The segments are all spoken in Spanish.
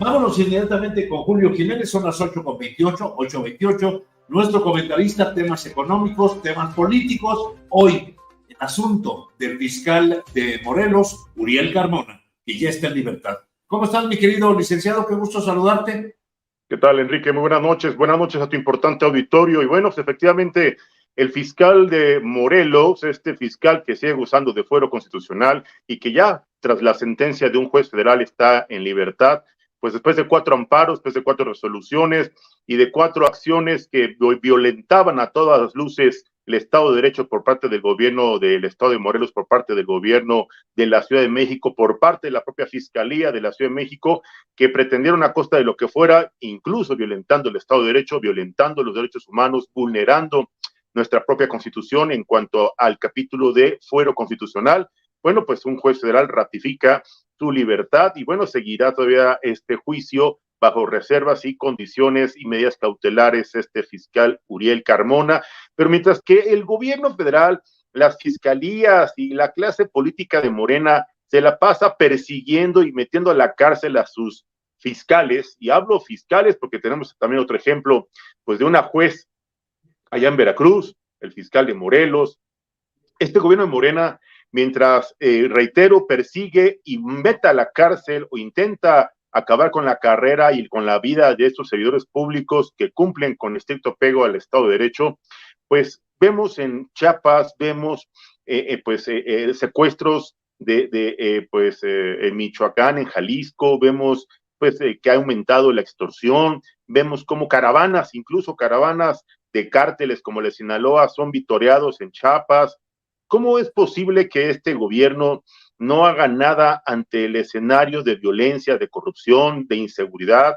Vámonos inmediatamente con Julio Jiménez, son las 8:28, 8:28. Nuestro comentarista, temas económicos, temas políticos. Hoy, el asunto del fiscal de Morelos, Uriel Carmona, que ya está en libertad. ¿Cómo estás, mi querido licenciado? Qué gusto saludarte. ¿Qué tal, Enrique? Muy buenas noches a tu importante auditorio. Y bueno, pues efectivamente, el fiscal de Morelos, este fiscal que sigue gozando de fuero constitucional y que ya tras la sentencia de un juez federal está en libertad, pues después de 4 amparos, después de 4 resoluciones y de 4 acciones que violentaban a todas las luces el Estado de Derecho por parte del gobierno del Estado de Morelos, por parte del gobierno de la Ciudad de México, por parte de la propia Fiscalía de la Ciudad de México, que pretendieron a costa de lo que fuera, incluso violentando el Estado de Derecho, violentando los derechos humanos, vulnerando nuestra propia Constitución en cuanto al capítulo de fuero constitucional. Bueno, pues un juez federal ratifica su libertad y bueno, seguirá todavía este juicio bajo reservas y condiciones y medidas cautelares este fiscal Uriel Carmona, pero mientras que el gobierno federal, las fiscalías y la clase política de Morena se la pasa persiguiendo y metiendo a la cárcel a sus fiscales, y hablo fiscales porque tenemos también otro ejemplo, pues de una juez allá en Veracruz, el fiscal de Morelos. Este gobierno de Morena, mientras, reitero, persigue y mete a la cárcel o intenta acabar con la carrera y con la vida de estos servidores públicos que cumplen con estricto apego al Estado de Derecho, pues vemos en Chiapas, vemos secuestros en Michoacán, en Jalisco, vemos que ha aumentado la extorsión, vemos como caravanas, incluso caravanas de cárteles como el de Sinaloa son vitoreados en Chiapas. ¿Cómo es posible que este gobierno no haga nada ante el escenario de violencia, de corrupción, de inseguridad?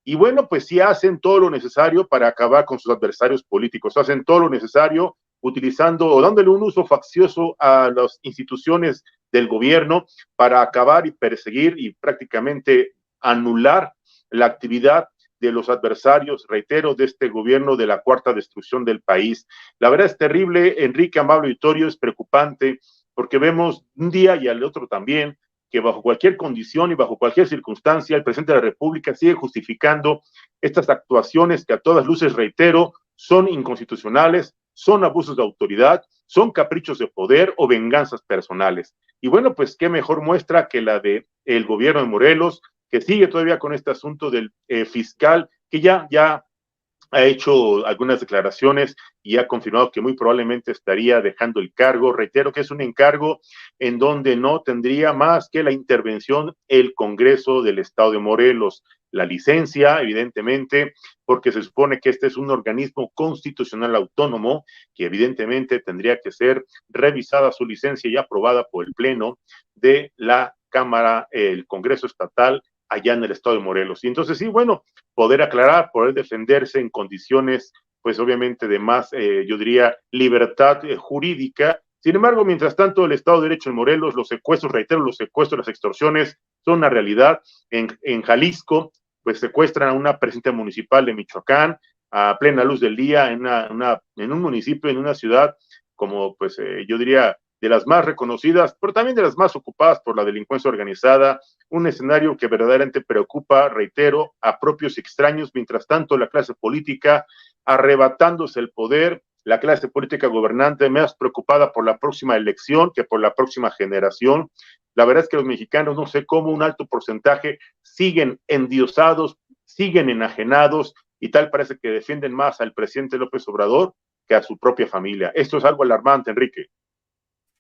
Y bueno, pues sí hacen todo lo necesario para acabar con sus adversarios políticos, hacen todo lo necesario utilizando o dándole un uso faccioso a las instituciones del gobierno para acabar y perseguir y prácticamente anular la actividad de los adversarios, reitero, de este gobierno de la cuarta destrucción del país. La verdad es terrible, Enrique, amable auditorio, es preocupante porque vemos un día y al otro también que bajo cualquier condición y bajo cualquier circunstancia el presidente de la República sigue justificando estas actuaciones que a todas luces, reitero, son inconstitucionales, son abusos de autoridad, son caprichos de poder o venganzas personales. Y bueno, pues qué mejor muestra que la de el gobierno de Morelos, que sigue todavía con este asunto del fiscal, que ya ha hecho algunas declaraciones y ha confirmado que muy probablemente estaría dejando el cargo. Reitero que es un encargo en donde no tendría más que la intervención el Congreso del Estado de Morelos, la licencia, evidentemente, porque se supone que este es un organismo constitucional autónomo que evidentemente tendría que ser revisada su licencia y aprobada por el Pleno de la Cámara, el Congreso Estatal, allá en el Estado de Morelos. Y entonces sí, bueno, poder aclarar, poder defenderse en condiciones, pues obviamente de más, yo diría, libertad jurídica. Sin embargo, mientras tanto, el Estado de Derecho en Morelos, los secuestros, reitero, los secuestros, las extorsiones son una realidad. En Jalisco, pues secuestran a una presidenta municipal de Michoacán a plena luz del día en un municipio, en una ciudad como, pues yo diría, de las más reconocidas, pero también de las más ocupadas por la delincuencia organizada, un escenario que verdaderamente preocupa, reitero, a propios y extraños. Mientras tanto, la clase política arrebatándose el poder, la clase política gobernante más preocupada por la próxima elección que por la próxima generación. La verdad es que los mexicanos, no sé cómo un alto porcentaje siguen endiosados, siguen enajenados y tal parece que defienden más al presidente López Obrador que a su propia familia. Esto es algo alarmante, Enrique.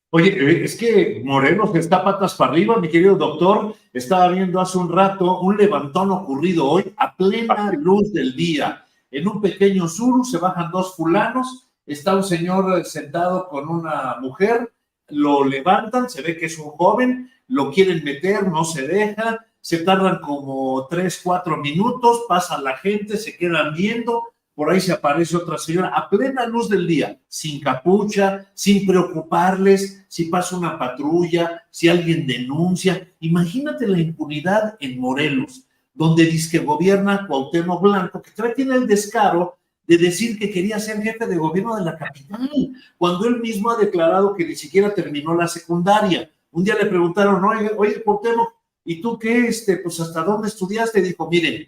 Oye, es que Morelos está patas para arriba, mi querido doctor. Estaba viendo hace un rato un levantón ocurrido hoy a plena luz del día. En un pequeño suru se bajan 2 fulanos, está un señor sentado con una mujer, lo levantan, se ve que es un joven, lo quieren meter, no se deja, se tardan como 3, 4 minutos, pasa la gente, se quedan viendo. Por ahí se aparece otra señora a plena luz del día, sin capucha, sin preocuparles si pasa una patrulla, si alguien denuncia. Imagínate la impunidad en Morelos, donde dice que gobierna Cuauhtémoc Blanco, que tiene el descaro de decir que quería ser jefe de gobierno de la capital, cuando él mismo ha declarado que ni siquiera terminó la secundaria. Un día le preguntaron, oye Cuauhtémoc, ¿y tú qué, pues hasta dónde estudiaste? Dijo, miren,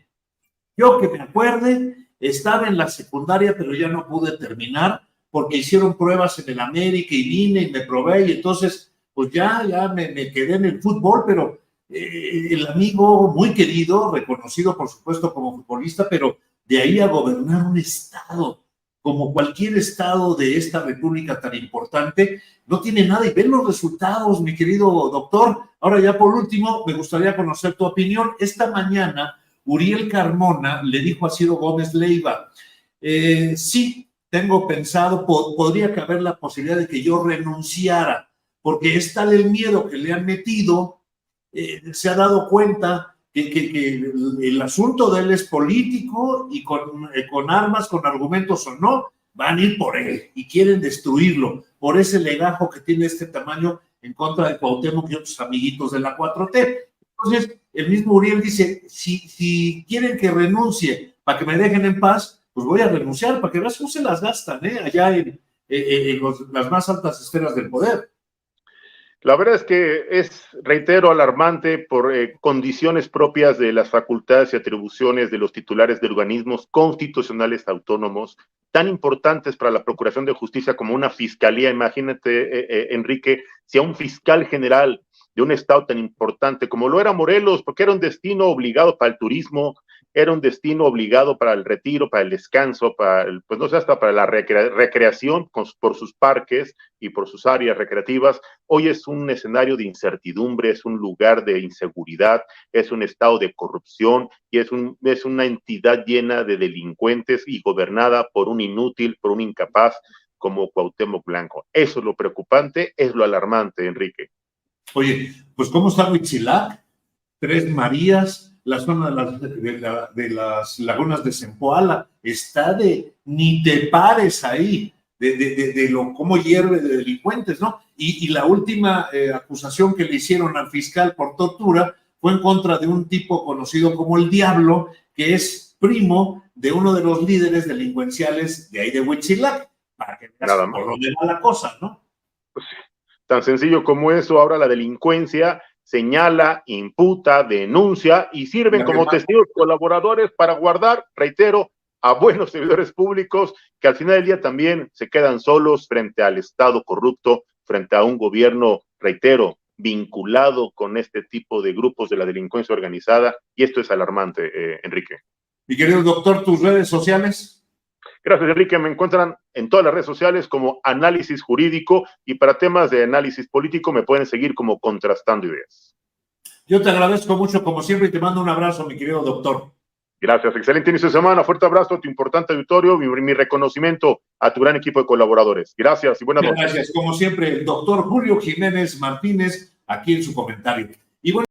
yo que me acuerde, estaba en la secundaria, pero ya no pude terminar porque hicieron pruebas en el América y vine y me probé y entonces, pues ya me quedé en el fútbol, pero el amigo muy querido, reconocido por supuesto como futbolista, pero de ahí a gobernar un estado, como cualquier estado de esta república tan importante, no tiene nada y ven los resultados, mi querido doctor. Ahora ya por último, me gustaría conocer tu opinión. Esta mañana, Uriel Carmona le dijo a Ciro Gómez Leiva, sí, tengo pensado, podría caber la posibilidad de que yo renunciara, porque es tal el miedo que le han metido, se ha dado cuenta que el asunto de él es político y con armas, con argumentos o no, van a ir por él y quieren destruirlo por ese legajo que tiene este tamaño en contra de Cuauhtémoc y otros amiguitos de la 4T. Entonces, el mismo Uriel dice, si quieren que renuncie para que me dejen en paz, pues voy a renunciar para que veas cómo se las gastan, allá en las más altas esferas del poder. La verdad es que es, reitero, alarmante por condiciones propias de las facultades y atribuciones de los titulares de organismos constitucionales autónomos tan importantes para la Procuración de Justicia como una fiscalía. Imagínate, Enrique, si a un fiscal general de un estado tan importante como lo era Morelos, porque era un destino obligado para el turismo, era un destino obligado para el retiro, para el descanso, pues no sé, hasta para la recreación por sus parques y por sus áreas recreativas. Hoy es un escenario de incertidumbre, es un lugar de inseguridad, es un estado de corrupción y es una entidad llena de delincuentes y gobernada por un inútil, por un incapaz como Cuauhtémoc Blanco. Eso es lo preocupante, es lo alarmante, Enrique. Oye, pues ¿cómo está Huitzilac? Tres Marías, la zona de las lagunas de Zempoala, está de ni te pares ahí, de cómo hierve de delincuentes, ¿no? Y la última acusación que le hicieron al fiscal por tortura fue en contra de un tipo conocido como el Diablo, que es primo de uno de los líderes delincuenciales de ahí de Huitzilac, para que veas por dónde va la cosa, ¿no? Pues, tan sencillo como eso, ahora la delincuencia señala, imputa, denuncia y sirven como testigos colaboradores para guardar, reitero, a buenos servidores públicos que al final del día también se quedan solos frente al Estado corrupto, frente a un gobierno, reitero, vinculado con este tipo de grupos de la delincuencia organizada, y esto es alarmante, Enrique. Mi querido doctor, ¿tus redes sociales? Gracias, Enrique. Me encuentran en todas las redes sociales como Análisis Jurídico y para temas de análisis político me pueden seguir como Contrastando Ideas. Yo te agradezco mucho, como siempre, y te mando un abrazo, mi querido doctor. Gracias. Excelente inicio de semana. Fuerte abrazo a tu importante auditorio, mi reconocimiento a tu gran equipo de colaboradores. Gracias y buenas noches. Gracias. Como siempre, el doctor Julio Jiménez Martínez, aquí en su comentario. Y bueno,